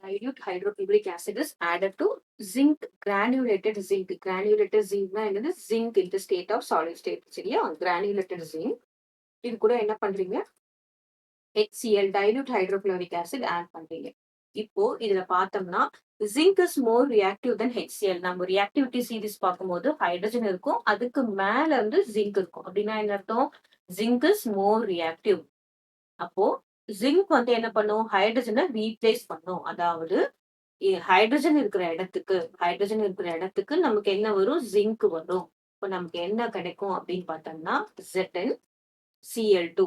dilute hydrochloric acid is added to zinc granulated zinc. Granulated zinc னா என்னது? Zinc in the state of solid state. சரியா? Granulated zinc. இது கூட என்ன பண்றீங்க? HCl dilute hydrochloric acid add பண்றீங்க. இப்போ இதுல பார்த்தோம்னா zinc is more reactive than HCl. நம்ம reactivity series பார்க்கும்போது ஹைட்ரஜன் இருக்கும், அதுக்கு மேல வந்து zinc இருக்கும். அப்படின்னா என்ன அர்த்தம்? Zinc is more reactive. அப்போ ஜிங்க் வந்து என்ன பண்ணும்? ஹைட்ரஜனை ரீப்ளேஸ் பண்ணும். அதாவது ஹைட்ரஜன் இருக்கிற இடத்துக்கு நமக்கு என்ன வரும்? ஜிங்க் வரும். இப்ப நமக்கு என்ன கிடைக்கும் அப்படின்னு பார்த்தோம்னா ZnCl2.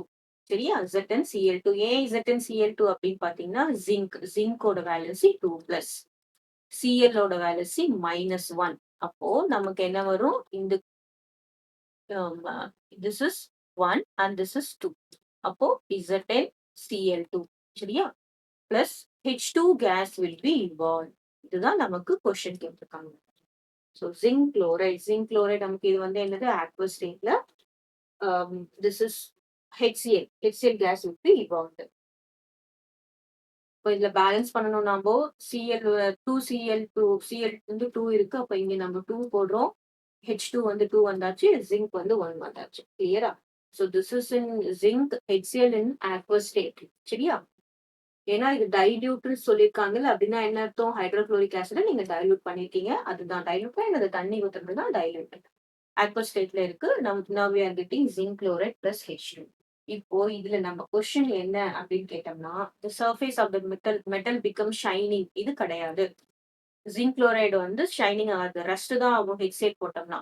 சரியா? ZnCl2. ஏன் ZnCl2 அப்படின்னு பாத்தீங்கன்னா ஜிங்கோட வேலன்சி 2+, Cl ஓட வேலன்சி -1. அப்போ நமக்கு என்ன வரும்? இந்த this is 1 and this is 2. அப்போ ZnCl2. சரியா? plus H2 gas will be involved. இதுதான் நமக்கு கொஸ்டின் கேட்டிருக்காங்க. ஸோ ஜிங்க் குளோரைட் நமக்கு இது வந்து என்னது? aqueous stateல this is HCl gas will be involved. இப்போ இதுல பேலன்ஸ் பண்ணணும் நாம Cl 2Cl வந்து 2 இருக்கு. அப்ப இங்க நம்ம 2 போடுறோம். H2 வந்து 2 வந்தாச்சு, ஜிங்க் வந்து 1 வந்தாச்சு. கிளியரா? So this is in zinc HCl in aqueous state. சரியா? ஏன்னா இது டைல்யூட்னு சொல்லியிருக்காங்கல்ல, அப்படின்னா என்ன அர்த்தம்? ஹைட்ரோகுளோரிக் ஆசிட நீங்க டைல்யூட் பண்ணிருக்கீங்க. அதுதான் டைல்யூட். என்னது? தண்ணி ஊத்துறது தான் டைல்யூட். aqueous ஸ்டேட்ல இருக்கு. now we are getting zinc chloride plus H2. இப்போ இதுல நம்ம கொஸ்டின் என்ன அப்படின்னு கேட்டோம்னா, the surface of the metal becomes shining. இது கிடையாது. ஜிங்க் குளோரைடு வந்து ஷைனிங் ஆகுது, ரஸ்ட் தான் ஆகும் ஹெக்சேட் போட்டோம்னா.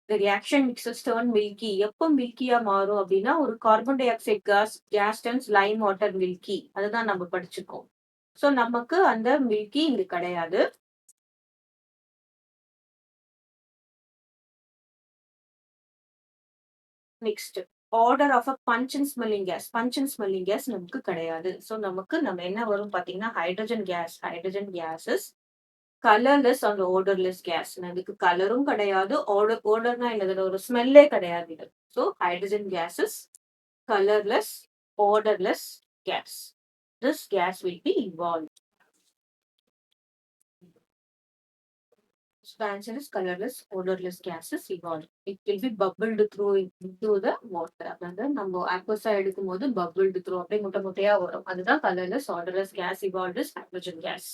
the reaction mixes turn milky. எப்போ மில்கியா மாறும் அப்படின்னா, ஒரு carbon dioxide gas turns lime water milky. அதுதான் நம்ம படிச்சிருக்கோம். சோ நமக்கு அந்த மில்கி இங்க கிடையாது. Next order of a pungent smelling gas நமக்கு கிடையாது. சோ நமக்கு நம்ம என்ன வரும் பாத்தீங்கன்னா, hydrogen gas is colourless and odourless gas. அதுக்கு கலரும் கிடையாது, ஓடர்னா என்னது? ஒரு ஸ்மெல்லே கிடையாது இது. So hydrogen gas is colourless odourless gas. This gas will be involve. The answer is colorless, odorless gases evolved. It will be bubbled through into the water. அதாவது நம்ம aqueous எடுக்கும் போது bubbled through அப்படியே முட்டை முட்டையா வரும். அதுதான் colorless, odorless gas evolved is hydrogen gas.